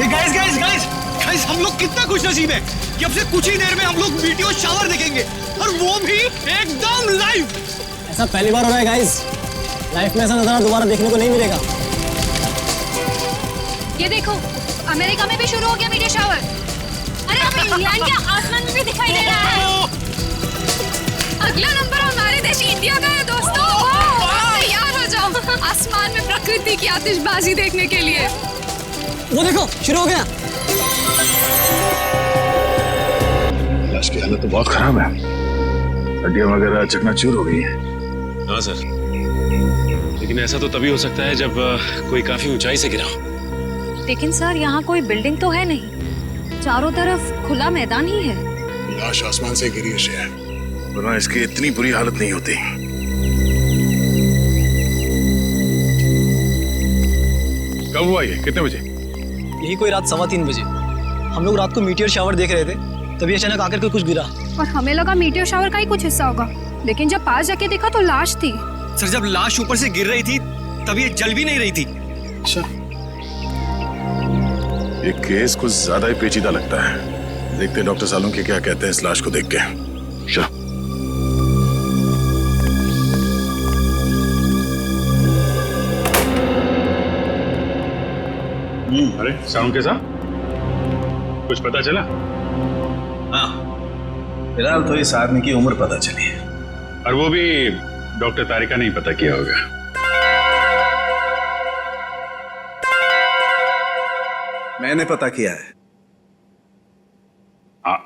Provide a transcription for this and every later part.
Guys guys guys guys, हम लोग कितना खुशनसीब है कि अब से कुछ ही देर में हम लोग वीडियो शावर देखेंगे, और वो भी एकदम लाइव। ऐसा पहली बार हो रहा है गाइस, लाइफ में ऐसा नजारा दोबारा देखने को नहीं मिलेगा। ये देखो, अमेरिका में भी शुरू हो गया मीडिया शावर। अरे अब इंग्लैंड के आसमान में भी दिखाई दे रहा है। अगला नंबर हमारे देश इंडिया का है दोस्तों। तैयार हो जाओ आसमान में प्रकृति की आतिशबाजी देखने के लिए। वो देखो, शुरू हो गया। लाश की हालत तो बहुत खराब है, हड्डियां वगैरह चकनाचूर हो गई हैं। हाँ सर, लेकिन ऐसा तो तभी हो सकता है जब कोई काफी ऊंचाई से गिरा हो। लेकिन सर, यहाँ कोई बिल्डिंग तो है नहीं, चारों तरफ खुला मैदान ही है। लाश आसमान से गिरी है, वरना इसकी इतनी बुरी हालत नहीं होती। कब हुआ ये, कितने बजे? यही कोई रात 3:15 बजे। हम लोग रात को मीटियोर शावर देख रहे थे, तभी अचानक आकर के कुछ गिरा। और हमें लगा मीटियोर शावर का ही कुछ हिस्सा होगा, लेकिन जब पास जाके देखा तो लाश थी। सर, जब लाश ऊपर से गिर रही थी तब ये जल भी नहीं रही थी। अच्छा, ये केस कुछ ज्यादा ही पेचीदा लगता है। देखते हैं डॉक्टर सालुंके क्या कहते हैं इस लाश को देख के। चलो। अरे सालुंके साहब, कुछ पता चला? हाँ, फिलहाल तो इस आदमी की उम्र पता चली है, और वो भी डॉक्टर तारिका ने ही पता किया होगा। मैंने पता किया है।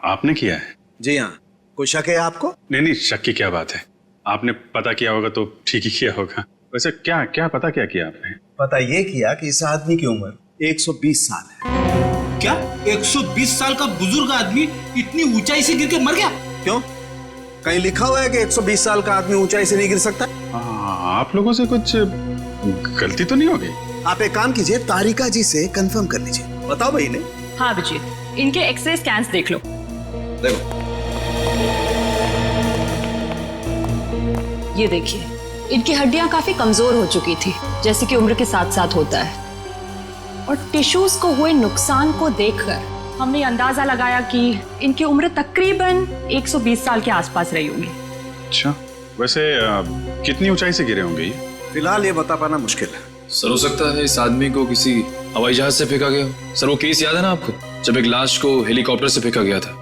आपने किया है? जी हाँ। कोई शक है आपको? नहीं नहीं, शक की क्या बात है, आपने पता किया होगा तो ठीक ही किया होगा। वैसे क्या क्या पता क्या किया आपने? पता ये किया कि इस आदमी की उम्र 120 साल है। क्या 120 साल का बुजुर्ग आदमी इतनी ऊंचाई से गिर के मर गया? क्यों, कहीं लिखा हुआ है कि 120 साल का आदमी ऊंचाई से नहीं गिर सकता? आप लोगों से कुछ गलती तो नहीं हो गई? आप एक काम कीजिए, तारिका जी से कंफर्म कर लीजिए। बताओ भाई ने। हाँ अभिजीत, इनके एक्सरे स्कैन्स देख लो। देखो, ये देखिए, इनकी हड्डियां काफी कमजोर हो चुकी थी, जैसे कि उम्र के साथ साथ होता है। और टिश्यूज को हुए नुकसान को देखकर हमने ये अंदाजा लगाया कि इनकी उम्र तकरीबन 120 साल के आसपास रही होगी। अच्छा, वैसे कितनी ऊंचाई से गिरे होंगे ये? फिलहाल ये बता पाना मुश्किल है। सर, हो सकता है इस आदमी को किसी हवाई जहाज से फेंका गया हो। सर, वो केस याद है ना आपको, जब एक लाश को हेलीकॉप्टर से फेंका गया था?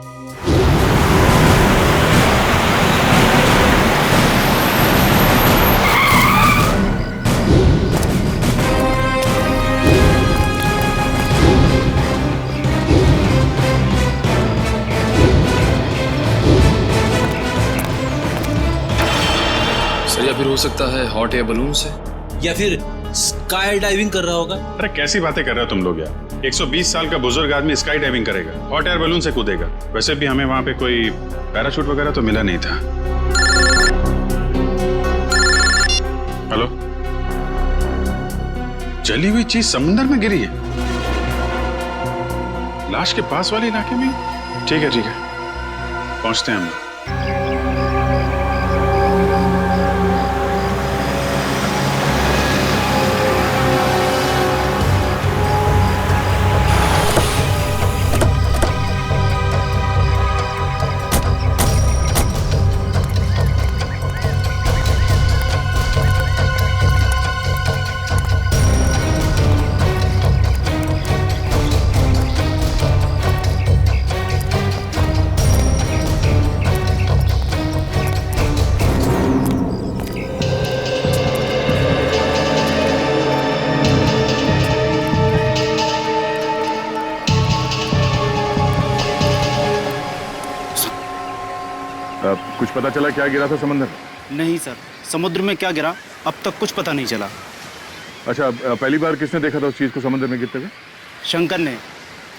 सर, या फिर हो सकता है हॉट एयर बलून से, या फिर स्काई डाइविंग कर रहा होगा। अरे कैसी बातें कर रहे हो तुम लोग यार, 120 साल का बुजुर्ग आदमी स्काई डाइविंग करेगा, हॉट एयर बलून से कूदेगा? वैसे भी हमें वहां पे कोई पैराशूट वगैरह तो मिला नहीं था। हेलो, जली हुई चीज समुद्र में गिरी है, लाश के पास वाले इलाके में? ठीक है ठीक है, पहुंचते हैं हम। कुछ पता चला क्या गिरा था समुद्र में? नहीं सर, समुद्र में क्या गिरा अब तक कुछ पता नहीं चला। अच्छा, पहली बार किसने देखा था उस चीज को समुद्र में गिरते हुए? शंकर ने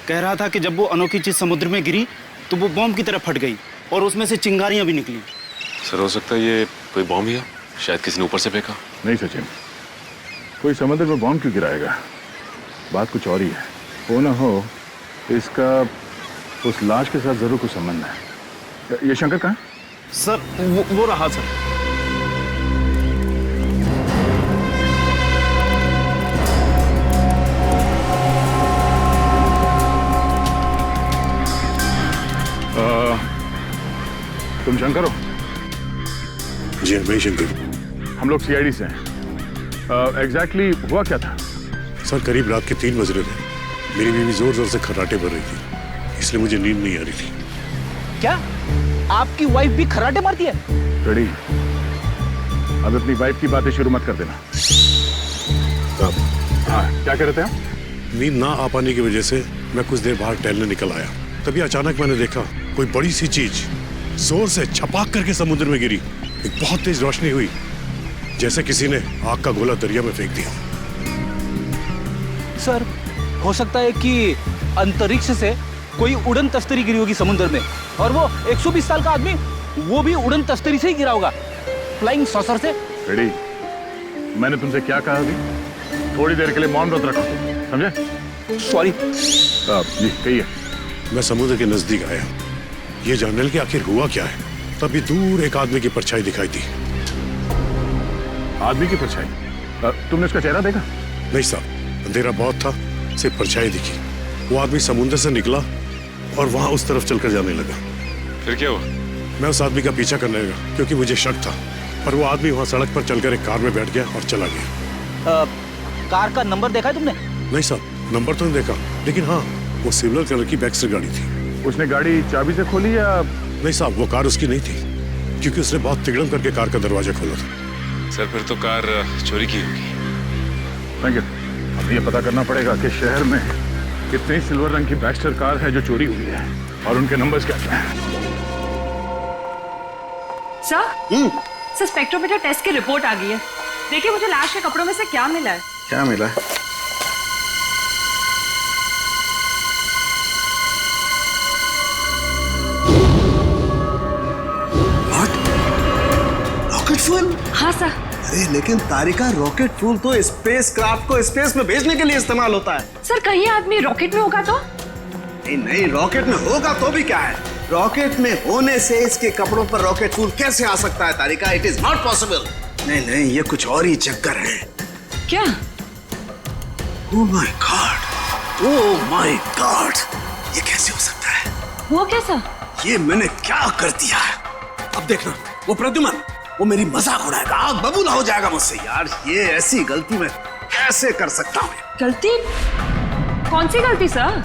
कह रहा था कि जब वो अनोखी चीज समुद्र में गिरी तो वो बॉम्ब की तरह फट गई और उसमें से चिंगारियां भी निकली। सर, हो सकता है ये कोई बॉम्ब ही हो, शायद किसी ने ऊपर से फेंका। नहीं सचिन, कोई समुद्र में बॉम्ब क्यों गिराएगा? बात कुछ और ही है। हो ना हो, इसका उस लाश के साथ जरूर कुछ संबंध है। ये शंकर कहाँ है? सर वो रहा सर। जी मैं ही शंकर। हम लोग सीआईडी से हैं। एग्जैक्टली हुआ क्या था? सर करीब रात के 3 बज रहे थे। मेरी बीवी जोर जोर से खर्राटे भर रही थी, इसलिए मुझे नींद नहीं आ रही थी। क्या आपकी वाइफ भी खर्राटे मारती है? रेडी, अब अपनी वाइफ की बातें शुरू मत कर देना। हाँ, क्या कह रहे थे आप? नींद ना आ पाने की वजह से मैं कुछ देर बाहर टहलने निकल आया। तभी अचानक मैंने देखा कोई बड़ी सी चीज जोर से छपाक करके समुद्र में गिरी। एक बहुत तेज रोशनी हुई, जैसे किसी ने आग का गोला दरिया में फेंक दिया। सर हो सकता है कि अंतरिक्ष से कोई उड़न तस्तरी गिरी होगी समुद्र में, और वो 120 साल का आदमी वो भी उड़न तस्तरी से ही गिरा होगा, फ्लाइंग सॉसर से। रेडी, मैंने तुमसे क्या कहा अभी? थोड़ी देर के लिए मौन व्रत रखो, समझे? सॉरी। जी कहिए। मैं समुद्र के नजदीक आया, ये जानने के आखिर हुआ क्या है। तभी दूर एक आदमी की परछाई दिखाई दी। आदमी की परछाई? तुमने उसका चेहरा देखा? नहीं साहब, अंधेरा बहुत था, सिर्फ परछाई दिखी। वो आदमी समुद्र से निकला और वहां उस तरफ चलकर जाने लगा। फिर क्या हुआ? मैं उस आदमी का पीछा करने लगा क्योंकि मुझे शक था, पर वो आदमी वहां सड़क पर चलकर एक कार में बैठ गया और चला गया। कार का नंबर देखा है तुमने? नहीं साहब, नंबर तो नहीं देखा, लेकिन हाँ वो सिल्वर कलर की बैक्स्टर गाड़ी थी। उसने गाड़ी चाबी से खोली या? नहीं साहब, वो कार उसकी नहीं थी, क्योंकि उसने बहुत तिगड़म करके कार का दरवाजा खोला था। सर फिर तो कार चोरी की होगी। Thank you. अब ये पता करना पड़ेगा कि शहर में कितनी सिल्वर रंग की बैक्स्टर कार है जो चोरी हुई है और उनके नंबर्स क्या क्या हैं। सर स्पेक्ट्रोमीटर टेस्ट की रिपोर्ट आ गई है। देखिए मुझे लाश के कपड़ों में से क्या मिला है। क्या मिला है? Rocket fuel? हाँ सर। अरे लेकिन तारिका, रॉकेट फ्यूल तो स्पेस क्राफ्ट को स्पेस में भेजने के लिए इस्तेमाल होता है। सर कहीं आदमी रॉकेट में होगा तो? नहीं नहीं, रॉकेट में होगा तो भी क्या है, रॉकेट में होने से इसके कपड़ों पर रॉकेट फ्यूल कैसे आ सकता है Tarika? It is not possible. नहीं नहीं, ये कुछ और ही चक्कर है। क्या? Oh my God, oh my God, ये कैसे हो सकता है? वो कैसा? ये मैंने क्या कर दिया है? अब देखना, वो प्रद्युमन वो मेरी मजाक उड़ाएगा, आग बबूला हो जाएगा मुझसे। यार ये ऐसी गलती मैं कैसे कर सकता हूँ? गलती? कौन सी गलती सर?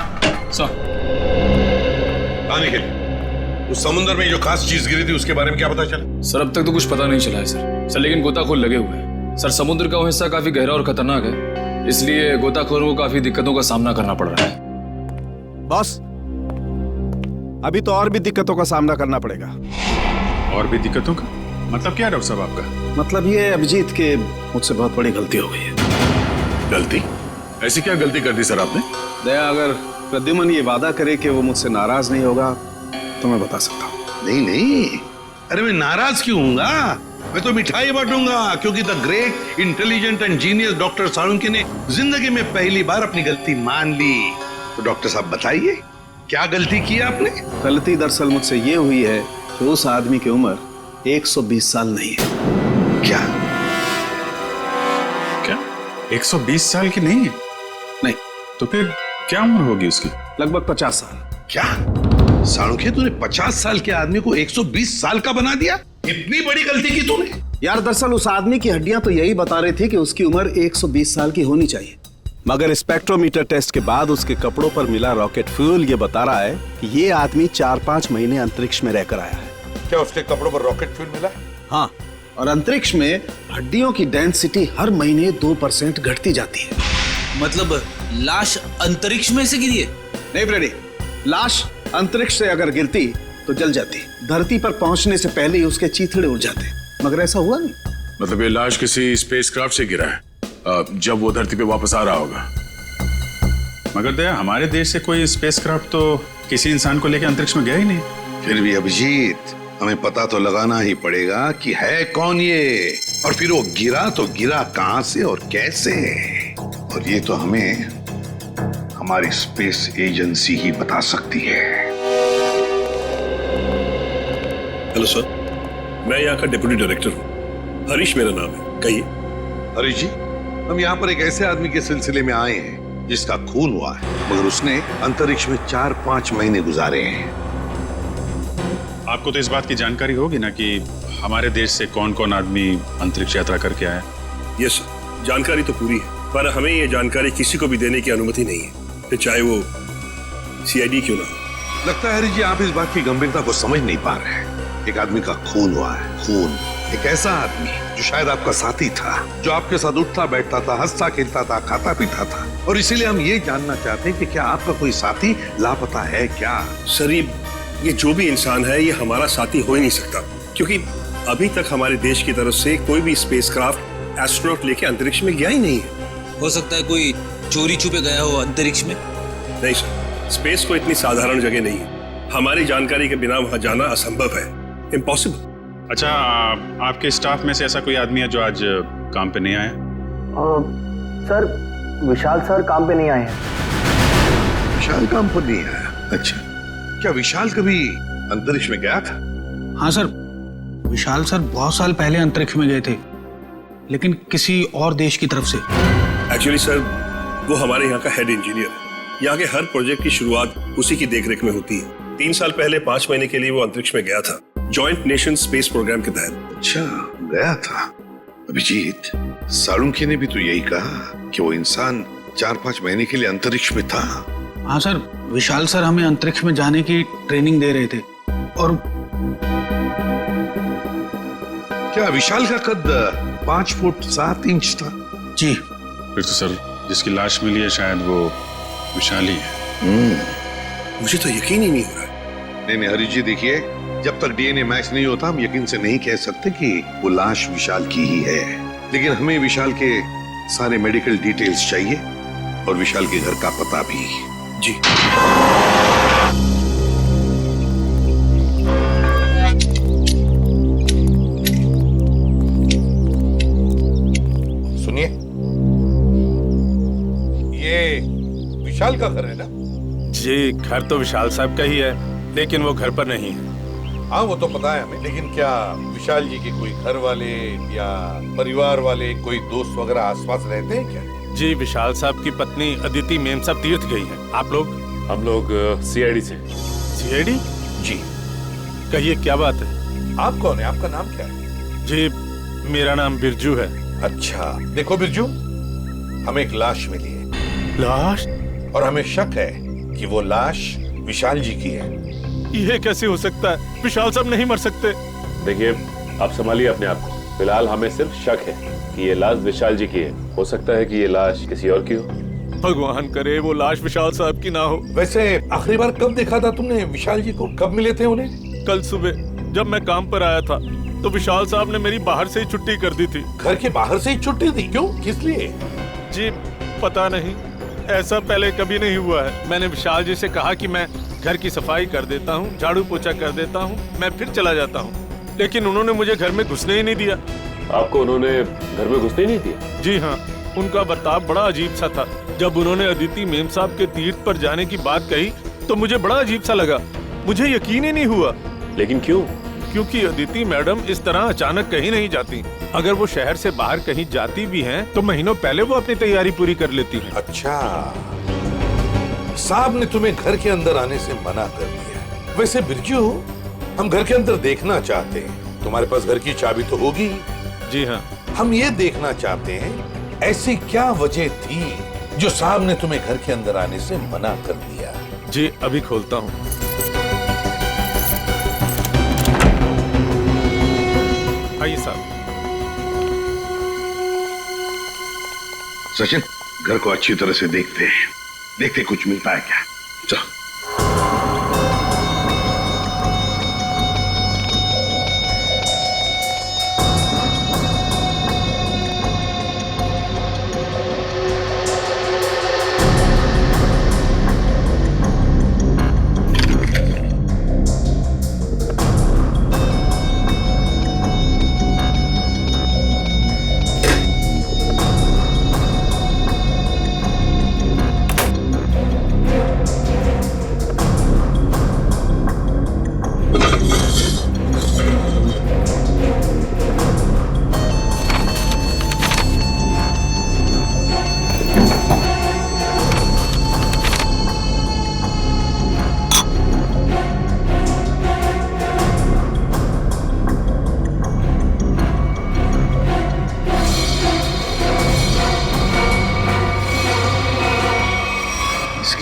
उस समुद्र में जो खास चीज गिरी थी उसके बारे में क्या पता चला? सर अब तक तो कुछ पता नहीं चला है सर, लेकिन गोताखोर लगे हुए हैं। सर समुद्र का वो हिस्सा काफी गहरा और खतरनाक है, इसलिए गोताखोरों को काफी दिक्कतों का सामना करना पड़ रहा है। बॉस, अभी तो और भी दिक्कतों का सामना करना पड़ेगा। और भी दिक्कतों का मतलब क्या डॉक्टर साहब आपका? मतलब ये अभिजीत के मुझसे बहुत बड़ी गलती हो गई है। गलती? ऐसी क्या गलती कर दी सर आपने? दया, अगर प्रद्युमन ये वादा करे कि वो मुझसे नाराज नहीं होगा तो मैं बता सकता हूँ। नहीं नहीं, अरे मैं नाराज क्यों हूँगा? मैं तो मिठाई बांटूंगा, क्योंकि the great intelligent and genius doctor Salunkhe ने जिंदगी में पहली बार अपनी गलती मान ली। तो डॉक्टर साहब बताइए, क्या गलती की आपने? गलती दरअसल मुझसे ये हुई है कि उस आदमी की उम्र 120 साल नहीं है। क्या? क्या 120 साल की नहीं है? नहीं। तो फिर क्या उम्र होगी उसकी? लगभग 50 साल। क्या साळुंखे, तूने 50 साल के आदमी को 120 साल का बना दिया? इतनी बड़ी गलती की तूने? यार दरअसल उस आदमी की हड्डियां तो यही बता रही थी कि उसकी उम्र 120 साल की होनी चाहिए, मगर स्पेक्ट्रोमीटर टेस्ट के बाद उसके कपड़ों पर मिला रॉकेट फ्यूल ये बता रहा है कि ये आदमी 4-5 महीने अंतरिक्ष में रहकर आया है। क्या उसके कपड़ों पर रॉकेट फ्यूल मिला? हाँ, और अंतरिक्ष में हड्डियों की डेंसिटी हर महीने 2% घटती जाती है। मतलब लाश अंतरिक्ष में से गिरी है? नहीं ब्रेडी, लाश अंतरिक्ष से अगर गिरती तो जल जाती, धरती पर पहुंचने से पहले ही उसके चीथड़े उड़ जाते, मगर ऐसा हुआ नहीं। मतलब ये लाश किसी स्पेसक्राफ्ट से गिरा है जब वो धरती पे वापस आ रहा होगा। मगर दया, हमारे देश से कोई स्पेसक्राफ्ट तो किसी इंसान को लेकर अंतरिक्ष में गया ही नहीं। फिर भी अभिजीत, हमें पता तो लगाना ही पड़ेगा कि है कौन ये, और फिर वो गिरा तो गिरा कहां से और कैसे, और ये तो हमें हमारी स्पेस एजेंसी ही बता सकती है। हेलो सर, मैं यहाँ का डिप्टी डायरेक्टर हूँ, हरीश मेरा नाम है। कहिए। हरीश जी, हम यहाँ पर एक ऐसे आदमी के सिलसिले में आए हैं जिसका खून हुआ है, मगर उसने अंतरिक्ष में 4-5 महीने गुजारे हैं। आपको तो इस बात की जानकारी होगी ना कि हमारे देश से कौन कौन आदमी अंतरिक्ष यात्रा करके आया? यस सर, जानकारी तो पूरी है, पर हमें ये जानकारी किसी को भी देने की अनुमति नहीं है, फिर चाहे वो सीआईडी क्यों ना। लगता है हरी जी आप इस बात की गंभीरता को समझ नहीं पा रहे हैं। एक आदमी का खून हुआ है, खून। एक ऐसा आदमी जो शायद आपका साथी था, जो आपके साथ उठता बैठता था, हंसता खेलता था, खाता पीता था, और इसीलिए हम ये जानना चाहते हैं कि क्या आपका कोई साथी लापता है क्या? सर ये जो भी इंसान है ये हमारा साथी हो ही नहीं सकता, क्योंकि अभी तक हमारे देश की तरफ से कोई भी स्पेसक्राफ्ट एस्ट्रोनॉट लेके अंतरिक्ष में गया ही नहीं है। हो सकता है कोई चोरी छुपे गया हो अंतरिक्ष में। नहीं सर, स्पेस को इतनी साधारण जगह नहीं है, हमारी जानकारी के बिना वहां जाना असंभव है, इम्पॉसिबल। अच्छा, आपके स्टाफ में से ऐसा कोई आदमी है जो आज काम पे नहीं आया? सर विशाल सर काम पे नहीं आए हैं। विशाल काम पर नहीं आया? अच्छा, क्या विशाल कभी अंतरिक्ष में गया था? हाँ सर, विशाल सर बहुत साल पहले अंतरिक्ष में गए थे, लेकिन किसी और देश की तरफ से। एक्चुअली सर वो हमारे यहाँ का हेड इंजीनियर है, यहाँ के हर प्रोजेक्ट की शुरुआत उसी की देखरेख में होती है। 3 साल पहले 5 महीने के लिए वो अंतरिक्ष में गया था, जॉइंट नेशन स्पेस प्रोग्राम के तहत। अच्छा, गया था। अभिजीत, सालुंखे ने भी तो यही कहा कि वो इंसान 4-5 महीने के लिए अंतरिक्ष में था। हाँ सर, विशाल सर हमें अंतरिक्ष में जाने की ट्रेनिंग दे रहे थे। और क्या विशाल का कद 5 फुट 7 इंच था? जी। फिर तो सर जिसकी लाश मिली है शायद वो विशाल ही है। मुझे तो यकीन ही नहीं हो रहा। नहीं हरी जी, देखिए, जब तक डीएनए मैच नहीं होता हम यकीन से नहीं कह सकते कि वो लाश विशाल की ही है, लेकिन हमें विशाल के सारे मेडिकल डिटेल्स चाहिए और विशाल के घर का पता भी। जी। सुनिए, ये विशाल का घर है ना? जी, घर तो विशाल साहब का ही है, लेकिन वो घर पर नहीं है। हाँ वो तो पता है हमें, लेकिन क्या विशाल जी के कोई घर वाले या परिवार वाले, कोई दोस्त वगैरह आसपास रहते हैं क्या? जी, विशाल साहब की पत्नी अदिति मेम साहब तीर्थ गई हैं। आप लोग? हम लोग सीआईडी से। सीआईडी? जी। कहिए क्या बात है? आप कौन है? आपका नाम क्या है? जी, मेरा नाम बिरजू है। अच्छा, देखो बिरजू, हमें एक लाश मिली है। लाश? और हमें शक है कि वो लाश विशाल जी की है। ये कैसे हो सकता है? विशाल साहब नहीं मर सकते। देखिए, आप संभालिए अपने आप को। फिलहाल हमें सिर्फ शक है कि ये लाश विशाल जी की है। हो सकता है कि ये लाश किसी और की हो। भगवान करे वो लाश विशाल साहब की ना हो। वैसे आखिरी बार कब देखा था तुमने विशाल जी को? कब मिले थे उन्हें? कल सुबह जब मैं काम पर आया था तो विशाल साहब ने मेरी बाहर से ही छुट्टी कर दी थी। घर के बाहर से ही छुट्टी दी? क्यों, किस लिए? जी पता नहीं, ऐसा पहले कभी नहीं हुआ है। मैंने विशाल जी से कहा कि मैं घर की सफाई कर देता हूँ, झाड़ू पोछा कर देता हूँ, मैं फिर चला जाता हूँ, लेकिन उन्होंने मुझे घर में घुसने ही नहीं दिया। आपको उन्होंने घर में घुसने ही नहीं दिया? जी हाँ, उनका बर्ताव बड़ा अजीब सा था। जब उन्होंने अदिति मेम साहब के तीर्थ पर जाने की बात कही तो मुझे बड़ा अजीब सा लगा, मुझे यकीन ही नहीं हुआ। लेकिन क्यों? क्योंकि अदिति मैडम इस तरह अचानक कहीं नहीं जाती। अगर वो शहर से बाहर कहीं जाती भी हैं, तो महीनों पहले वो अपनी तैयारी पूरी कर लेती हैं। अच्छा, साहब ने तुम्हें घर के अंदर आने से मना कर दिया। वैसे बिरजू, हम घर के अंदर देखना चाहते हैं। तुम्हारे पास घर की चाबी तो होगी? जी हाँ। हम ये देखना चाहते हैं ऐसी क्या वजह थी जो साहब ने तुम्हें घर के अंदर आने से मना कर दिया। जी अभी खोलता हूँ। आइए साहब। सचिन, घर को अच्छी तरह से देखते हैं, देखते कुछ मिलता है क्या। चलो।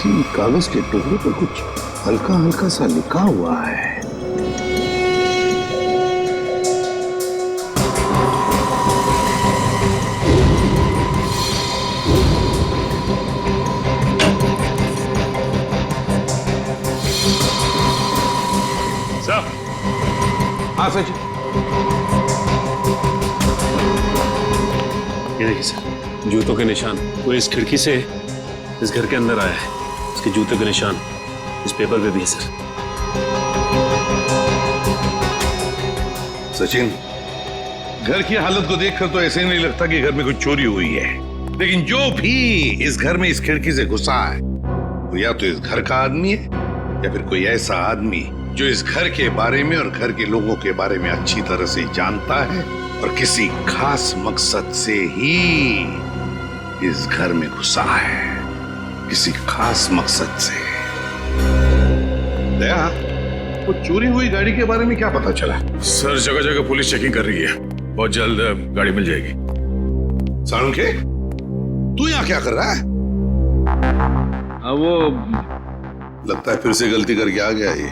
किसी कागज के टुकड़े पर कुछ हल्का हल्का सा लिखा हुआ है। सर। हाँ सचिन। ये देखिए सर, जूतों के निशान। वो इस खिड़की से इस घर के अंदर आया है। इसके जूतों के निशान इस पेपर पे भी है सर। सचिन, घर की हालत को देखकर तो ऐसे नहीं लगता कि घर में कुछ चोरी हुई है, लेकिन जो भी इस घर में इस खिड़की से घुसा है वो या तो इस घर का आदमी है या फिर कोई ऐसा आदमी जो इस घर के बारे में और घर के लोगों के बारे में अच्छी तरह से जानता है और किसी खास मकसद से ही इस घर में घुसा है, किसी खास मकसद से। दया, वो चोरी हुई गाड़ी के बारे में क्या पता चला? सर, जगह जगह पुलिस चेकिंग कर रही है, बहुत जल्द गाड़ी मिल जाएगी। साळुंखे, तू यहाँ क्या कर रहा है? वो लगता है फिर से गलती करके आ गया ये।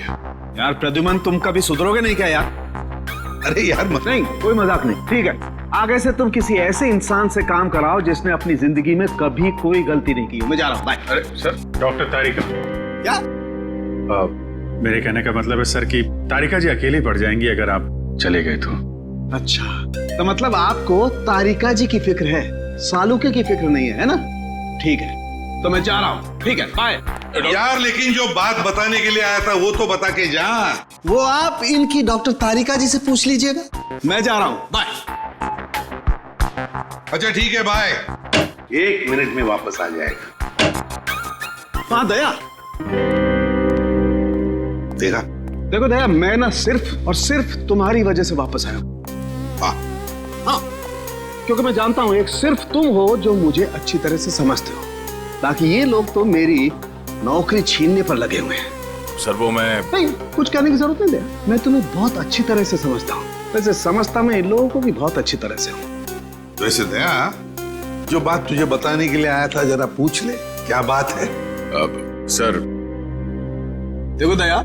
यार प्रद्युमन, तुम कभी सुधरोगे नहीं क्या यार? अरे यार नहीं, कोई मजाक नहीं, ठीक है। आगे से तुम किसी ऐसे इंसान से काम कराओ जिसने अपनी जिंदगी में कभी कोई गलती नहीं की। मैं जा रहा हूँ, बाय। अरे सर, डॉक्टर तारिका। क्या? मेरे कहने का मतलब है सर कि तारिका जी अकेली पड़ जाएंगी अगर आप चले गए तो। अच्छा, तो मतलब आपको तारिका जी की फिक्र है, सालुके की फिक्र नहीं है ना? ठीक है, तो मैं जा रहा हूँ, ठीक है, बाय। यार लेकिन जो बात बताने के लिए आया था वो तो बता के जा। वो आप इनकी डॉक्टर तारिका जी से पूछ लीजिएगा। मैं जा रहा हूँ, बाय। अच्छा ठीक है, बाय। 1 मिनट में वापस आ जाएगा। हाँ दया, देखा? देखो दया, मैं ना सिर्फ और सिर्फ तुम्हारी वजह से वापस आया हूँ। हाँ, क्योंकि मैं जानता हूँ एक सिर्फ तुम हो जो मुझे अच्छी तरह से समझते हो, बाकी ये लोग तो मेरी नौकरी छीनने पर लगे हुए हैं। सर वो मैं नहीं, कुछ कहने की जरूरत नहीं है, मैं तुम्हें बहुत अच्छी तरह से समझता हूँ। वैसे समझता मैं इन लोगों को भी बहुत अच्छी तरह से हूँ। वैसे दया, जो बात तुझे बताने के लिए आया था जरा पूछ ले, क्या बात है? सर देखो दया,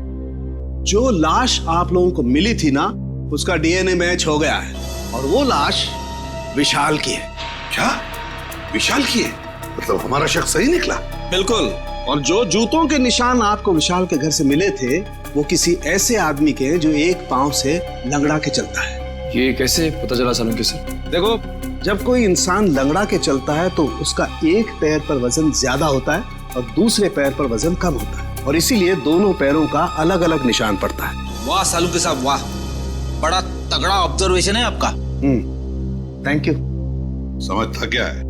जो लाश आप लोगों को मिली थी ना, उसका डीएनए मैच हो गया है और वो लाश विशाल की है। क्या? विशाल की है? मतलब हमारा शख्स सही निकला? बिल्कुल। और जो जूतों के निशान आपको विशाल के घर से मिले थे वो किसी ऐसे आदमी के हैं जो एक पांव से लंगड़ा के चलता है। ये कैसे पता चला सालुंखे सर? देखो, जब कोई इंसान लंगड़ा के चलता है तो उसका एक पैर पर वजन ज्यादा होता है और दूसरे पैर पर वजन कम होता है, और इसीलिए दोनों पैरों का अलग अलग निशान पड़ता है। वाह सालुंखे साहब, वाह, बड़ा तगड़ा ऑब्जर्वेशन है आपका। Thank you. समझता क्या है?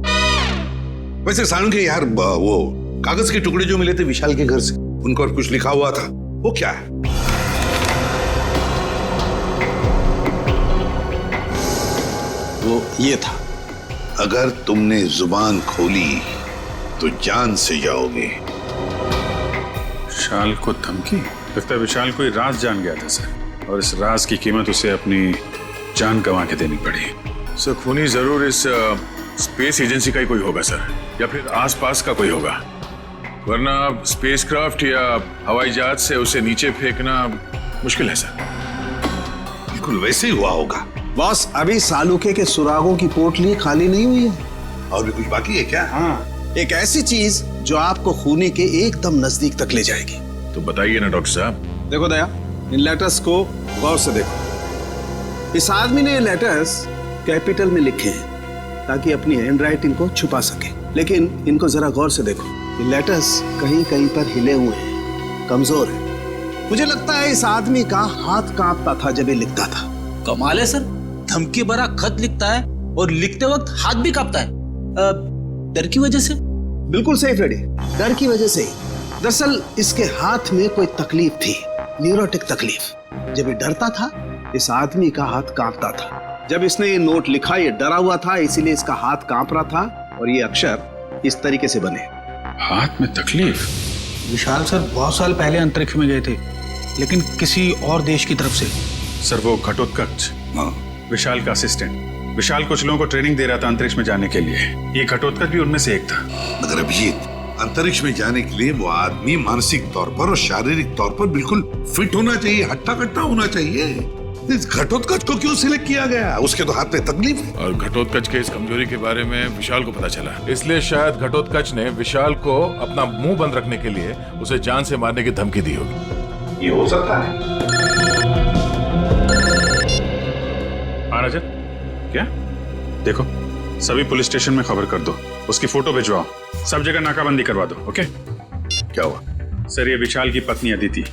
वैसे साळुंखे यार, वो कागज के टुकड़े जो मिले थे विशाल के घर से, उन पर कुछ लिखा हुआ था, वो क्या है? वो ये था, अगर तुमने जुबान खोली तो जान से जाओगे। विशाल को धमकी? लगता है विशाल कोई राज जान गया था सर, और इस राज की कीमत उसे अपनी जान गंवा के देनी पड़ी। सर खूनी जरूर इस स्पेस एजेंसी का ही कोई होगा सर, या फिर आसपास का कोई होगा, वरना स्पेसक्राफ्ट या हवाई जहाज से उसे नीचे फेंकना मुश्किल है सर। बिल्कुल वैसे ही हुआ होगा। बॉस, अभी सालुके के सुरागों की पोटली खाली नहीं हुई है। और भी कुछ बाकी है क्या? हाँ, एक ऐसी चीज जो आपको खूनी के एकदम नजदीक तक ले जाएगी। तो बताइए ना डॉक्टर साहब। देखो दया, इन लेटर्स को गौर से देखो। इस आदमी ने ये लेटर्स कैपिटल में लिखे हैं ताकि अपनी हैंडराइटिंग को छुपा सके, लेकिन इनको जरा गौर से देखो, ये लेटर्स कहीं कहीं पर हिले हुए हैं, कमजोर है। मुझे लगता है इस आदमी का हाथ कांपता था जब ये लिखता था। कमाल है सर, धमकी भरा खत लिखता है और लिखते वक्त हाथ भी कांपता है। डर की वजह से? बिल्कुल सही फ्रेडी, डर की वजह से ही। दरअसल इसके हाथ में कोई तकलीफ थी, न्यूरोटिक तकलीफ। जब ये डरता था, इस आदमी का हाथ कांपता था। जब इसने ये नोट लिखा, ये डरा हुआ था, इसीलिए इसका हाथ कांप रहा था, और ये अक्षर इस तरीके से बने। हाथ में तकलीफ? विशाल सर बहुत साल पहले अंतरिक्ष में गए थे, लेकिन किसी और देश की तरफ से। सर वो घटोत्कच, विशाल का असिस्टेंट। विशाल कुछ लोगों को ट्रेनिंग दे रहा था अंतरिक्ष में जाने के लिए, ये घटोत्कच भी उनमें से एक था। मगर अभिजीत, अंतरिक्ष में जाने के लिए वो आदमी मानसिक तौर पर और शारीरिक तौर पर बिल्कुल फिट होना चाहिए, हट्टा कट्टा होना चाहिए। इस घटोत्कच को क्यों सिलेक्ट किया गया? उसके तो हाथ में तकलीफ है। और घटोत्कच के इस कमजोरी के बारे में विशाल को पता चला, इसलिए शायद घटोत्कच ने विशाल को अपना मुंह बंद रखने के लिए उसे जान से मारने की धमकी दी होगी। ये हो सकता है। रजत, क्या? देखो, सभी पुलिस स्टेशन में खबर कर दो, उसकी फोटो भिजवाओ, सब जगह नाकाबंदी करवा दो। ओके? क्या हुआ? सर, ये विशाल की पत्नी अदिति,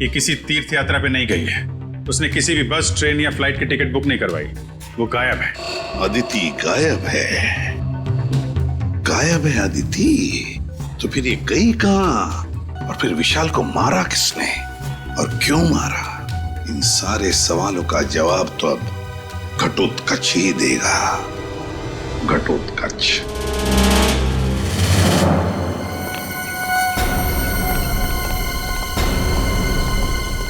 ये किसी तीर्थ यात्रा पे नहीं गई है। उसने किसी भी बस, ट्रेन या फ्लाइट की टिकट बुक नहीं करवाई। वो गायब है। अदिति गायब है? गायब है अदिति? तो फिर ये गई कहां? और फिर विशाल को मारा किसने और क्यों मारा? इन सारे सवालों का जवाब तो अब घटोत्कच ही देगा। घटोत्कच।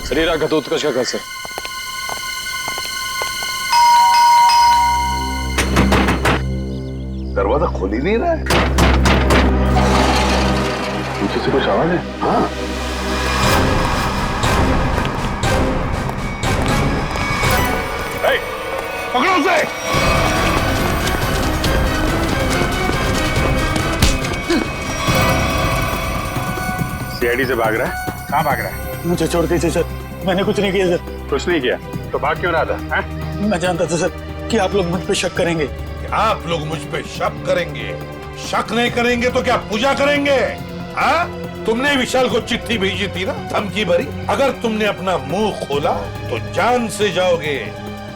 शरीर घटोत्कच का घर सर। दरवाजा खोल ही नहीं रहा है। पीछे से कुछ आवाज है? हाँ। पकड़ो उसे! सीआईडी से भाग रहा है? कहाँ भाग रहा है? मुझे छोड़ दीजिए सर, मैंने कुछ नहीं किया सर। कुछ नहीं किया तो भाग क्यों रहा था? मैं जानता था सर कि आप लोग मुझ पे शक करेंगे। आप लोग मुझ पे शक करेंगे? शक नहीं करेंगे तो क्या पूजा करेंगे? हाँ? तुमने विशाल को चिट्ठी भेजी थी ना, धमकी भरी। अगर तुमने अपना मुंह खोला तो जान से जाओगे।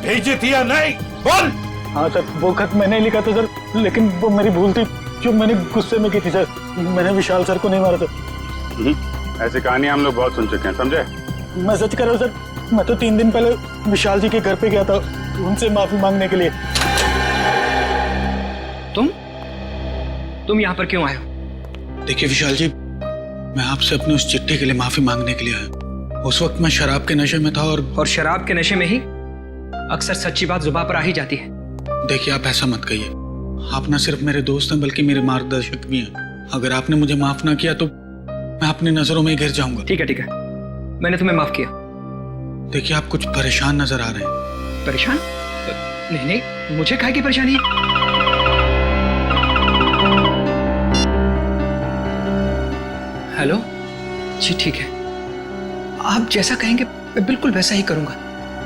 भेजी थी या नहीं? बोल। हाँ सर, वो खत मैंने लिखा था सर, लेकिन वो मेरी भूल थी जो मैंने गुस्से में की थी सर। मैंने विशाल सर को नहीं मारा था। ऐसी कहानी हम लोग बहुत सुन चुके हैं, समझे? मैं सच कर रहा हूँ सर, मैं तो 3 दिन पहले विशाल जी के घर पे गया था उनसे माफी मांगने के लिए। तुम यहाँ पर क्यों आए हो? देखिए विशाल जी, मैं आपसे अपनी उस चिट्ठी के लिए माफी मांगने के लिए आया। उस वक्त मैं शराब के नशे में था और शराब के नशे में ही अक्सर सच्ची बात जुबान पर आ ही जाती है। देखिए आप ऐसा मत कहिए, आप न सिर्फ मेरे दोस्त हैं बल्कि मेरे मार्गदर्शक भी हैं। अगर आपने मुझे माफ ना किया तो मैं अपनी नजरों में गिर जाऊंगा। ठीक है, मैंने तुम्हें माफ किया। देखिए आप कुछ परेशान नजर आ रहे हैं। परेशान? नहीं, मुझे काहे की परेशानी है? हेलो जी, ठीक है, आप जैसा कहेंगे मैं बिल्कुल वैसा ही करूंगा,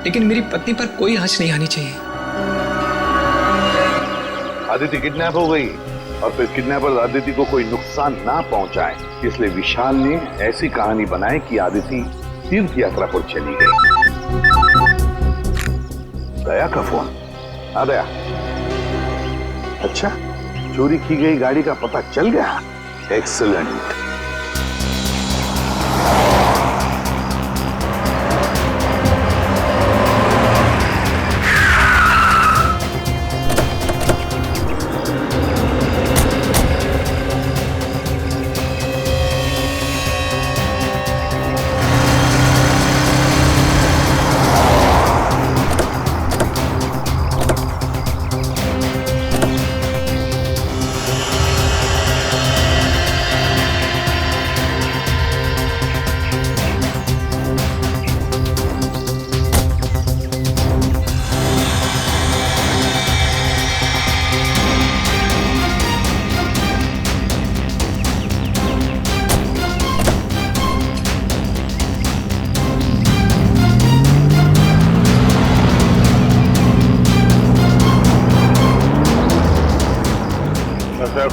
लेकिन मेरी पत्नी पर कोई आंच नहीं आनी चाहिए। आदिति किडनैप हो गई और फिर किडनैपर आदिति को कोई नुकसान ना पहुंचाए, इसलिए विशाल ने ऐसी कहानी बनाई कि आदिति तीर्थ यात्रा पर चली गई। दया का फोन आ गया। अच्छा, चोरी की गई गाड़ी का पता चल गया। एक्सीलेंट।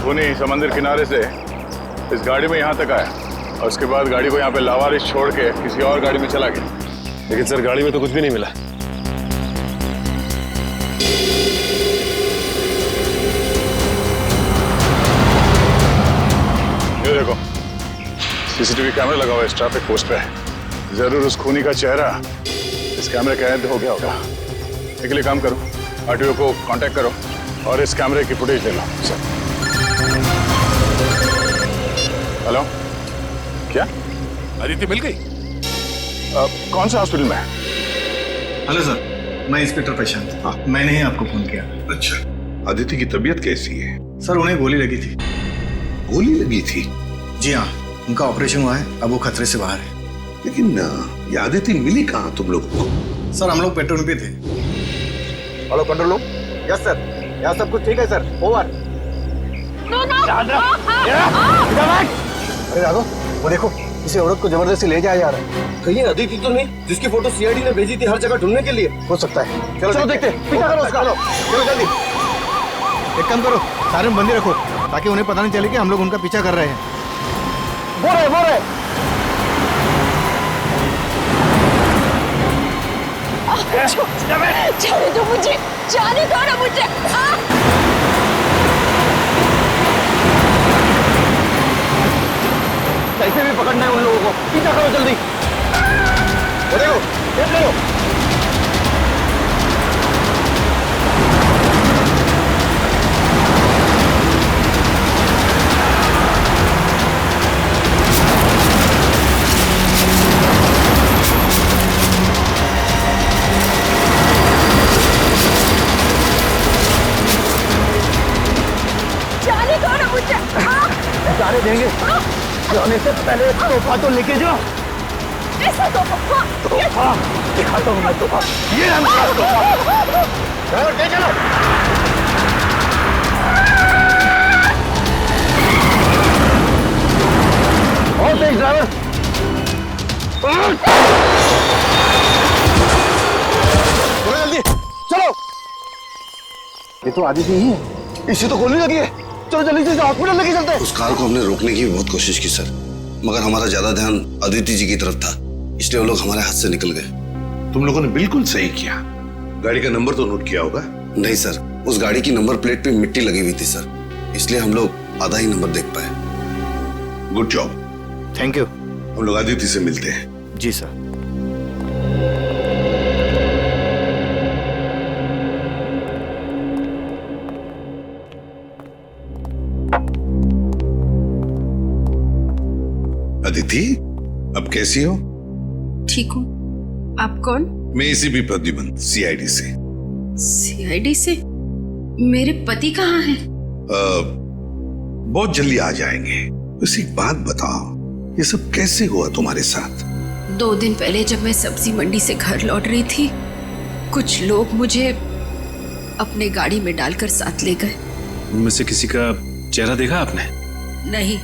खूनी समंदर किनारे से इस गाड़ी में यहाँ तक आया और उसके बाद गाड़ी को यहाँ पे लावारिस छोड़ के किसी और गाड़ी में चला गया। लेकिन सर, गाड़ी में तो कुछ भी नहीं मिला। ये देखो, सीसीटीवी कैमरा लगा हुआ है इस ट्रैफिक पोस्ट पे। जरूर उस खूनी का चेहरा इस कैमरे कैद हो गया होगा। इसके लिए काम करो, आरटीओ को कांटेक्ट करो और इस कैमरे की फुटेज ले लो। सर, हेलो, क्या अदिति मिल गई? कौन सा हॉस्पिटल में है? हेलो सर, मैं इंस्पेक्टर प्रशांत। हाँ, मैंने ही आपको फोन किया। अच्छा, अदिति की तबीयत कैसी है? सर, उन्हें गोली लगी थी। गोली लगी थी? जी हाँ, उनका ऑपरेशन हुआ है, अब वो खतरे से बाहर है। लेकिन ये आदिति मिली कहाँ तुम लोगों को? सर हम लोग पेट्रोल पे थे। Hello control room. Yes sir, यहाँ सब कुछ ठीक है सर, ओवर। अरे राघव, वो देखो किसी औरत को जबरदस्ती ले जाया जा रहा है। कहीं अदिति तो नहीं जिसकी फोटो सीआईडी ने भेजी थी हर जगह ढूंढने के लिए? हो सकता है। चलो देखते हैं। पीछा करो उसका। चलो जल्दी। एक काम करो, सारे में बंदी रखो ताकि उन्हें पता नहीं चले कि हम लोग उनका पीछा कर रहे हैं। वो रहे। जाने दो मुझे, जाने दो ना मुझे। कैसे भी पकड़ना है उन लोगों को, पीछा करो जल्दी। देखो, देख लो। जाने दो ना मुझे। जाने देंगे, जाने से पहले एक तोहफा तो लेके जाओ। ऐसा तोहफा दिखाता हूँ मैं तोहफा। ये हमारा तोहफा। ड्राइवर ले चलो। और तेज ड्राइवर। जल्दी चलो। ये तो आदिति ही है, इसे तो गोली लगी है। चलो जल्दी से हॉस्पिटल लेके चलते हैं। उस कार को हमने रोकने की बहुत कोशिश की सर, मगर हमारा ज्यादा ध्यान अदिति जी की तरफ था, इसलिए वो लोग हमारे हाथ से निकल गए। तुम लोगों ने बिल्कुल सही किया। गाड़ी का नंबर तो नोट किया होगा? नहीं सर, उस गाड़ी की नंबर प्लेट पे मिट्टी लगी हुई थी सर, इसलिए हम लोग आधा ही नंबर देख पाए। Good job. Thank you. हम लोग आदिति से मिलते हैं। जी सर। अदिति, अब कैसी हो? ठीक हूँ। आप कौन? मैं एसीपी प्रद्युमन, सीआईडी से। सीआईडी से? मेरे पति कहाँ हैं? बहुत जल्दी आ जाएंगे। बस एक बात बताओ, ये सब कैसे हुआ तुम्हारे साथ? 2 दिन पहले जब मैं सब्जी मंडी से घर लौट रही थी, कुछ लोग मुझे अपने गाड़ी में डालकर साथ ले गए। उनमें से किसी का चेहरा देखा आपने? नहीं,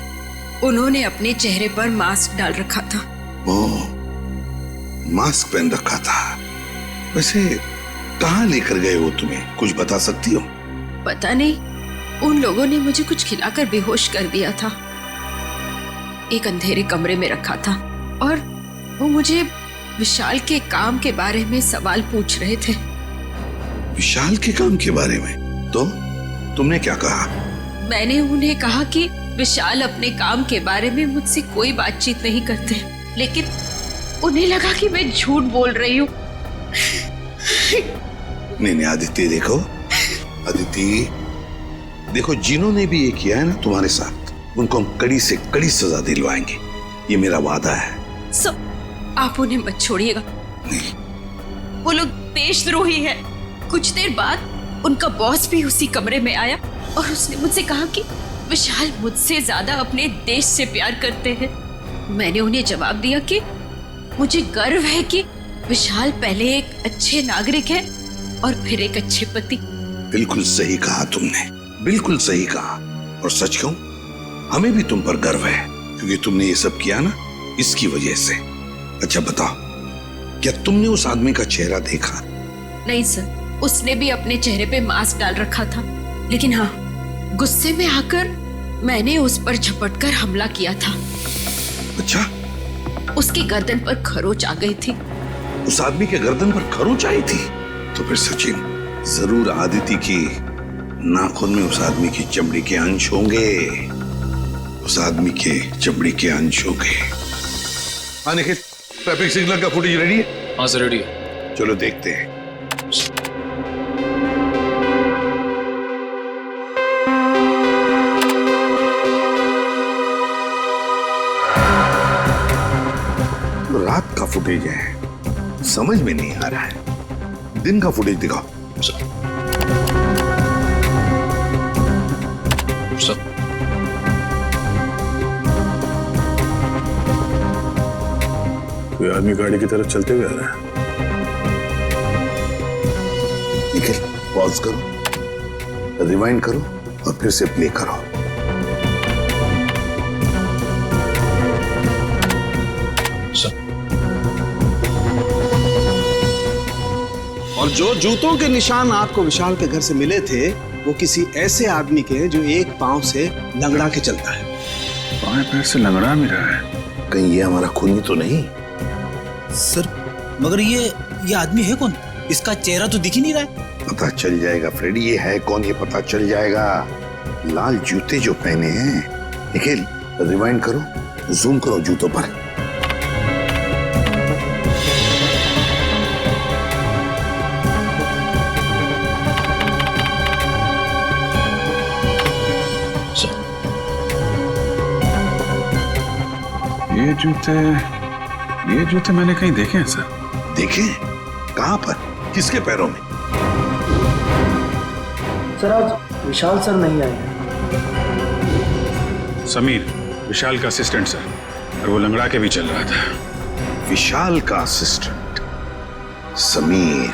उन्होंने अपने चेहरे पर मास्क डाल रखा था। ओह, मास्क पहन रखा था। वैसे कहाँ लेकर गए वो तुम्हें, कुछ बता सकती हो? पता नहीं, उन लोगों ने मुझे कुछ खिलाकर बेहोश कर दिया था। एक अंधेरे कमरे में रखा था और वो मुझे विशाल के काम के बारे में सवाल पूछ रहे थे। विशाल के काम के बारे में? तो तुमने क्या कहा? मैंने उन्हें कहा कि विशाल अपने काम के बारे में मुझसे कोई बातचीत नहीं करते, लेकिन उन्हें लगा कि मैं झूठ बोल रही हूँ। नहीं आदित्य, देखो अदिति, देखो जिन्होंने भी ये किया है ना तुम्हारे साथ, उनको हम कड़ी से कड़ी सजा दिलवाएंगे, ये मेरा वादा है। आप उन्हें मत छोड़िएगा। वो लोग देशद्रोही है। कुछ देर बाद उनका बॉस भी उसी कमरे में आया और उसने मुझसे कहा कि विशाल मुझसे ज्यादा अपने देश से प्यार करते हैं। मैंने उन्हें जवाब दिया कि मुझे गर्व है कि विशाल पहले एक अच्छे नागरिक है और फिर एक अच्छे पति। बिल्कुल सही कहा तुमने, बिल्कुल सही कहा। और सच कहूं, हमें भी तुम पर गर्व है, क्योंकि तुमने ये सब किया ना इसकी वजह से। अच्छा बताओ, क्या तुमने उस आदमी का चेहरा देखा? नहीं सर, उसने भी अपने चेहरे पे मास्क डाल रखा था, लेकिन हाँ, गुस्से में आकर मैंने उस पर झपटकर हमला किया था। अच्छा? उसकी गर्दन पर खरोच आ गई थी। उस आदमी के गर्दन पर खरोच आई थी? तो फिर सचिन, जरूर आदिति की नाखून में उस आदमी की चमड़ी के अंश होंगे। उस आदमी के चमड़ी के अंश होंगे। हाँ निखिल, ट्रैफिक सिग्नल का फुटेज रेडी है? हाँ सर, रेडी है। चलो देखते हैं। रात का फुटेज है, समझ में नहीं आ रहा है। दिन का फुटेज दिखाओ। सर कोई आदमी गाड़ी की तरफ चलते हुए आ रहा है। निखिल, पॉज करो, रिवाइंड करो और फिर से प्ले करो। और जो जूतों के निशान आपको विशाल के घर से मिले थे वो किसी ऐसे आदमी के हैं जो एक पांव से लंगड़ा के चलता है। बाएं पैर से लंगड़ा भी रहा है। कहीं ये हमारा खूनी तो नहीं? सर मगर ये आदमी है कौन? इसका चेहरा तो दिख ही नहीं रहा है। पता चल जाएगा फ्रेडी, ये है कौन ये पता चल जाएगा। लाल जूते जो पहने हैं। निखिल, रिवाइंड करो, जूम करो जूतों पर। ये जूते मैंने कहीं देखे हैं सर। देखे? कहां पर? किसके पैरों में? सर आज विशाल सर नहीं आए। समीर, विशाल का असिस्टेंट सर, और वो लंगड़ा के भी चल रहा था। विशाल का असिस्टेंट समीर।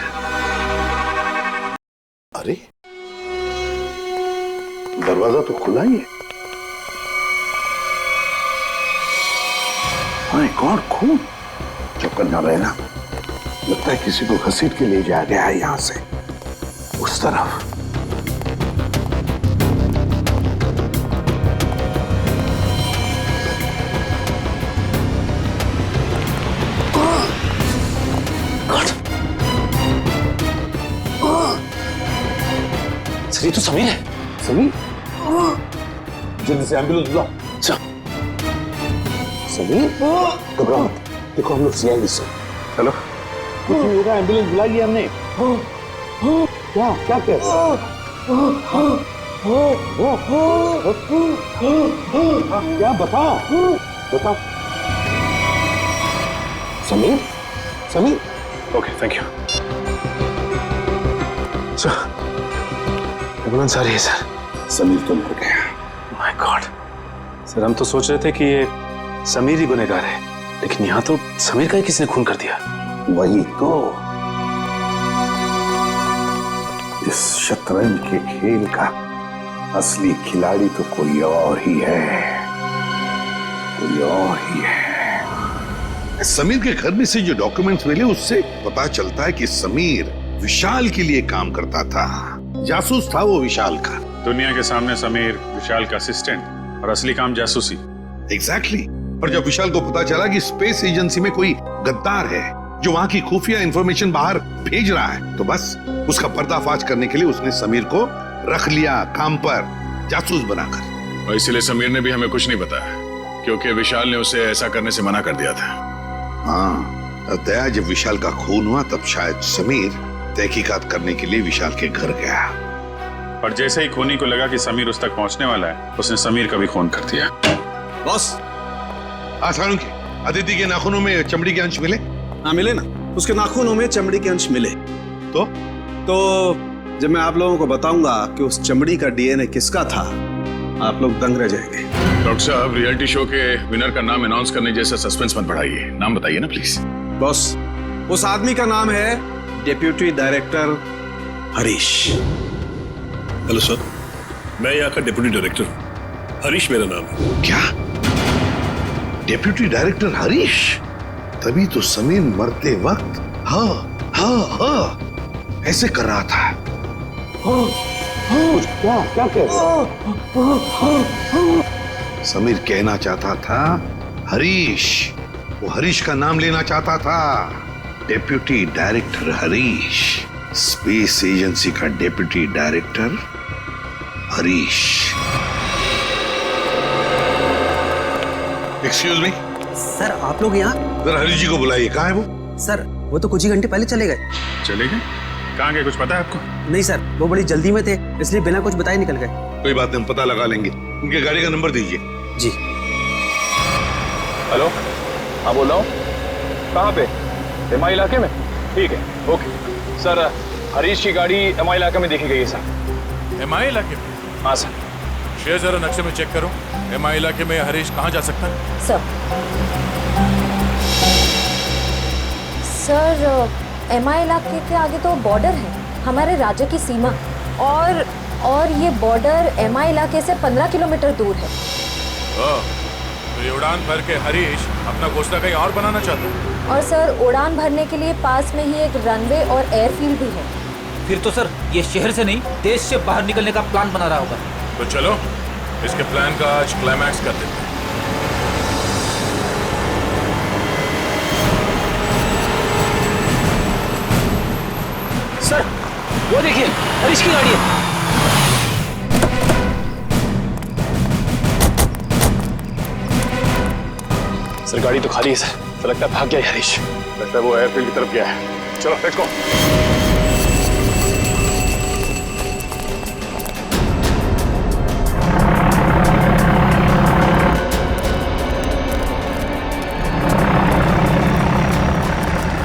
अरे दरवाजा तो खुला ही है। माय गॉड, खून! चक्कर ना रहना, लगता है किसी को घसीट के ले जाया गया है यहां से उस तरफ। सर ये तो समीर है। समीर, जल्दी से एम्बुलेंस बुला। समीर, घबराओ मत, देखो हम लोग सीआईडी से। चलो, कुछ नहीं होगा, एम्बुलेंस बुला लिया हमने। क्या क्या कह क्या बताओ बताओ। Sameer, Sameer. Okay, thank you sir. Ambulance आ रही है सर। समीर तो मर गया। माय गॉड सर, हम तो सोच रहे थे कि ये समीर ही गुनहगार है, लेकिन यहाँ तो समीर का ही किसने खून कर दिया। वही तो, इस शतरंज के खेल का असली खिलाड़ी तो कोई और ही है, कोई और ही है। समीर के घर में से जो डॉक्यूमेंट्स मिले उससे पता चलता है कि समीर विशाल के लिए काम करता था, जासूस था वो विशाल का। दुनिया के सामने समीर विशाल का असिस्टेंट और असली काम जासूसी। एग्जैक्टली। और जब विशाल को पता चला कि स्पेस एजेंसी में कोई गद्दार है जो वहां की खुफिया इंफॉर्मेशन बाहर भेज रहा है, तो बस उसका पर्दाफाश करने के लिए उसने समीर को रख लिया काम पर, जासूस बनाकर। और इसलिए समीर ने भी हमें कुछ नहीं बताया, क्योंकि विशाल ने उसे ऐसा करने से मना कर दिया था। हाँ, दया जब विशाल का खून हुआ तब शायद समीर तहकीकात करने के लिए विशाल के घर गया। पर जैसे ही खूनी को लगा कि समीर उस तक पहुंचने वाला है, उसने समीर का भी खून कर दिया। बॉस, आसानों के अदिति के नाखूनों में चमड़ी के अंश मिले? हाँ मिले ना, उसके नाखूनों में चमड़ी के अंश मिले। तो जब मैं आप लोगों को बताऊंगा कि उस चमड़ी का डीएनए किसका था, आप लोग दंग रह जाएंगे। डॉक्टर साहब, रियलिटी शो के विनर का नाम अनाउंस करने जैसा सस्पेंस मत बढ़ाइए, नाम बताइए ना प्लीज। बॉस, उस आदमी का नाम है deputy director Harish. Hello sir, मैं यहाँ का डिप्टी डायरेक्टर हरीश मेरा नाम है। क्या? Deputy director Harish? तभी तो समीर मरते वक्त हाँ ऐसे कर रहा था। क्या कह समीर कहना चाहता था हरीश, वो हरीश का नाम लेना चाहता था। Deputy director Harish, space agency का deputy director Harish. Excuse me sir, आप लोग यहाँ? जरा हरीश जी को बुलाइए। कहाँ है वो? सर वो तो कुछ ही घंटे पहले चले गए। चले गए? कहाँ गए, कुछ पता है आपको? नहीं सर, वो बड़ी जल्दी में थे, इसलिए बिना कुछ बताए निकल गए। कोई बात नहीं, हम पता लगा लेंगे। उनके गाड़ी का नंबर दीजिए। जी। हेलो, हाँ बोल रहा हूँ। कहाँ पे? एमआई इलाके में? ठीक है, ओके सर। हरीश की गाड़ी एमआई इलाके में देखी गई है सर। एमआई इलाके में? हाँ सर। शेयर जरा नक्शे में चेक करो, एमआई इलाके में हरीश कहाँ जा सकता है? सर सर MI इलाके के आगे तो बॉर्डर है, हमारे राज्य की सीमा, और ये बॉर्डर MI इलाके से 15 किलोमीटर दूर है। तो ये उड़ान भर के हरीश अपना घोंसला कहीं और बनाना चाहता है। और सर उड़ान भरने के लिए पास में ही एक रनवे और एयरफील्ड भी है। फिर तो सर ये शहर से नहीं देश से बाहर निकलने का प्लान बना रहा होगा। तो चलो इसके प्लान का आज क्लाइमैक्स कर देते हैं। सर वो देखिए हरीश की गाड़ी है। सर गाड़ी तो खाली है सर, तो लगता है भाग गया है हरीश। लगता है वो एयरफील्ड की तरफ गया है। चलो लेट्स गो।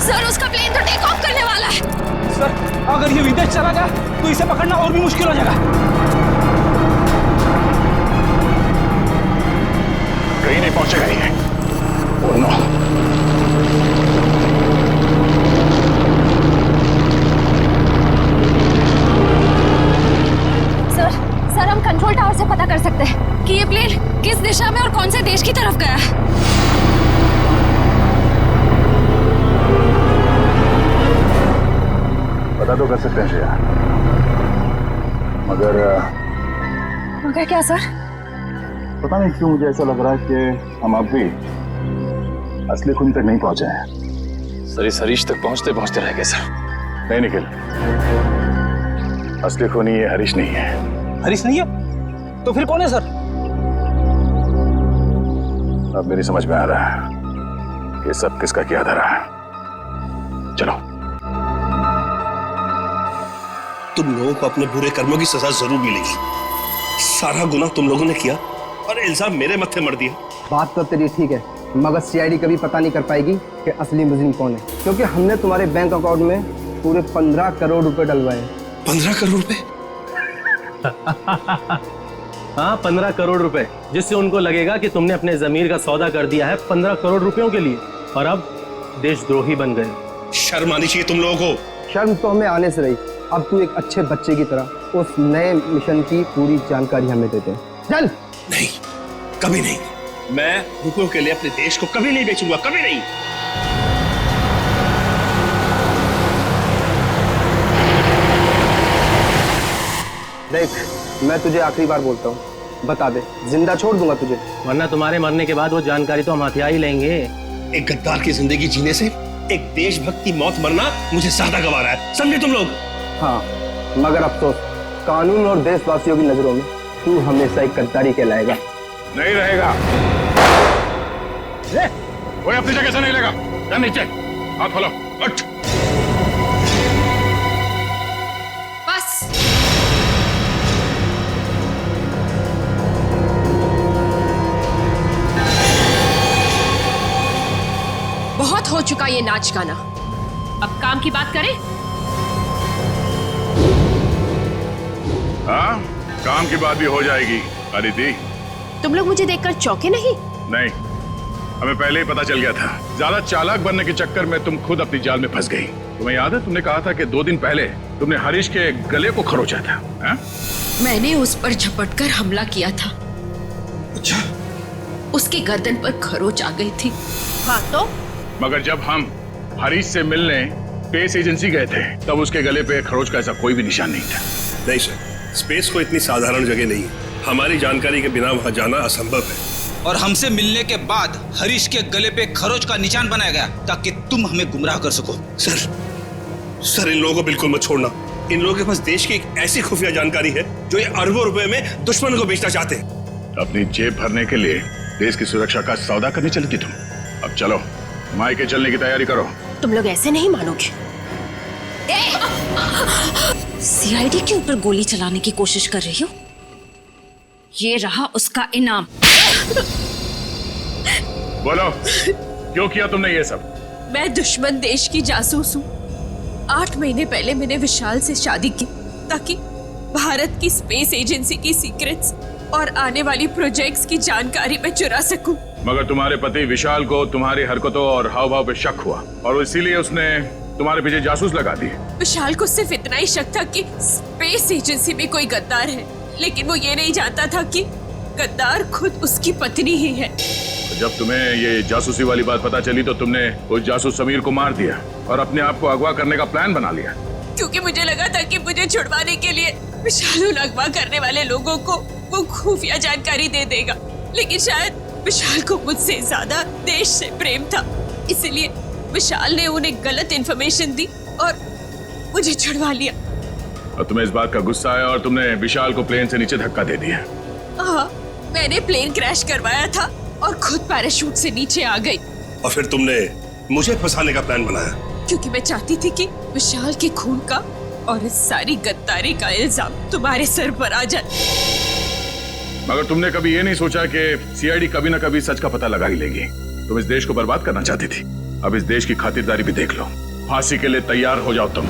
सर उसका प्लेन तो टेक ऑफ करने वाला है। सर अगर ये विदेश चला गया तो इसे पकड़ना और भी मुश्किल हो जाएगा। कहीं नहीं पहुंचेगा ये। Oh no. सर हम कंट्रोल टावर से पता कर सकते हैं कि ये प्लेन किस दिशा में और कौन से देश की तरफ गया है। पता तो कर सकते हैं श्रेया, मगर क्या सर? पता नहीं क्यों मुझे ऐसा लग रहा है कि हम अब भी असली खूनी तक नहीं पहुंचे हैं। सर इस हरीश तक पहुंचते पहुंचते रह गए सर। नहीं निखिल, असली खूनी ये हरीश नहीं है। हरीश नहीं है तो फिर कौन है सर? अब मेरी समझ में आ रहा है कि सब किसका किया धरा है। चलो। तुम लोगों को अपने बुरे कर्मों की सजा जरूर मिलेगी। सारा गुनाह तुम लोगों ने किया और इल्जाम मेरे मत्थे मर दिया। बात तो तेरी ठीक है, मगर CID कभी पता नहीं कर पाएगी कि असली मुजरिम कौन है, क्योंकि हमने तुम्हारे बैंक अकाउंट में पूरे 15 करोड़ रुपए डलवाए। 15 करोड़ रुपए? हाँ 15 करोड़ रुपए, जिससे उनको लगेगा कि तुमने अपने जमीर का सौदा कर दिया है 15 करोड़ रुपयों के लिए, और अब देशद्रोही बन गए। शर्म आनी चाहिए तुम लोगों को। शर्म तो हमें आने से रही। अब तू एक अच्छे बच्चे की तरह उस नए मिशन की पूरी जानकारी हमें दे दे। चल। नहीं, कभी नहीं। मैं रुपयों के लिए अपने देश को कभी नहीं बेचूंगा, कभी नहीं। देख, मैं तुझे आखिरी बार बोलता हूँ, बता दे, जिंदा छोड़ दूंगा तुझे, वरना तुम्हारे मरने के बाद वो जानकारी तो हम हथिया ही लेंगे। एक गद्दार की जिंदगी जीने से एक देशभक्त की मौत मरना मुझे ज्यादा गवारा है, समझे तुम लोग? हाँ, मगर अफसोस, कानून और देशवासियों की नजरों में तू हमेशा एक गद्दारी कहलाएगा। नहीं रहेगा। कोई अपनी जगह से नहीं लेगा। चल नीचे, हाथ खोलो, उठ। बस। बहुत हो चुका ये नाच गाना, अब काम की बात करें। हाँ, काम की बात भी हो जाएगी। अदिति, तुम लोग मुझे देखकर चौंके नहीं? नहीं, हमें पहले ही पता चल गया था। ज्यादा चालाक बनने के चक्कर में तुम खुद अपनी जाल में फंस गई। तुम्हें याद है, तुमने कहा था कि 2 दिन पहले तुमने हरीश के गले को खरोचा था। हा? मैंने उस पर झपटकर हमला किया था। अच्छा। उसके गर्दन पर खरोच आ गई थी। हाँ तो? मगर जब हम हरीश से मिलने स्पेस एजेंसी गए थे, तब उसके गले पे खरोच का ऐसा कोई भी निशान नहीं था। नहीं सर, स्पेस को इतनी साधारण जगह नहीं है। हमारी जानकारी के बिना वहां जाना असंभव है। और हमसे मिलने के बाद हरीश के गले पे खरोच का निशान बनाया गया ताकि तुम हमें गुमराह कर सको। सर इन लोगों को बिल्कुल मत छोड़ना। इन लोगों के पास देश की एक ऐसी खुफिया जानकारी है जो ये अरबों रुपए में दुश्मन को बेचना चाहते हैं। अपनी जेब भरने के लिए देश की सुरक्षा का सौदा करने चली थी तुम। अब चलो, मायके चलने की तैयारी करो। तुम लोग ऐसे नहीं मानोगे। CID के ऊपर गोली चलाने की कोशिश कर रही हो? ये रहा उसका इनाम। बोलो, क्यों किया तुमने ये सब? मैं दुश्मन देश की जासूस हूँ। 8 महीने पहले मैंने विशाल से शादी की ताकि भारत की स्पेस एजेंसी की सीक्रेट्स और आने वाली प्रोजेक्ट्स की जानकारी मैं चुरा सकूं। मगर तुम्हारे पति विशाल को तुम्हारी हरकतों और हाव भाव पे शक हुआ और इसीलिए उसने तुम्हारे पीछे जासूस लगा दिए। विशाल को सिर्फ इतना ही शक था कि स्पेस एजेंसी में कोई गद्दार है, लेकिन वो ये नहीं जानता था कि गद्दार खुद उसकी पत्नी ही है। जब तुम्हें ये जासूसी वाली बात पता चली तो तुमने उस जासूस समीर को मार दिया और अपने आप को अगवा करने का प्लान बना लिया। क्योंकि मुझे लगा था कि मुझे छुड़वाने के लिए विशाल उन अगवा करने वाले लोगों को वो खुफिया जानकारी दे देगा, लेकिन शायद विशाल को मुझसे ज्यादा देश से प्रेम था, इसलिए विशाल ने उन्हें गलत इन्फॉर्मेशन दी और मुझे छुड़वा लिया। और तुम्हें इस बात का गुस्सा आया और तुमने विशाल को प्लेन से नीचे धक्का दे दिया। हाँ, मैंने प्लेन क्रैश करवाया था और खुद पैराशूट से नीचे आ गई। और फिर तुमने मुझे फंसाने का प्लान बनाया? क्योंकि मैं चाहती थी कि विशाल के खून का और इस सारी गद्दारी का इल्जाम तुम्हारे सर पर आ जाए। मगर तुमने कभी ये नहीं सोचा कि सीआईडी कभी ना कभी सच का पता लगा ही लेगी। तुम इस देश को बर्बाद करना चाहती थी, अब इस देश की खातिरदारी भी देख लो। फांसी के लिए तैयार हो जाओ तुम।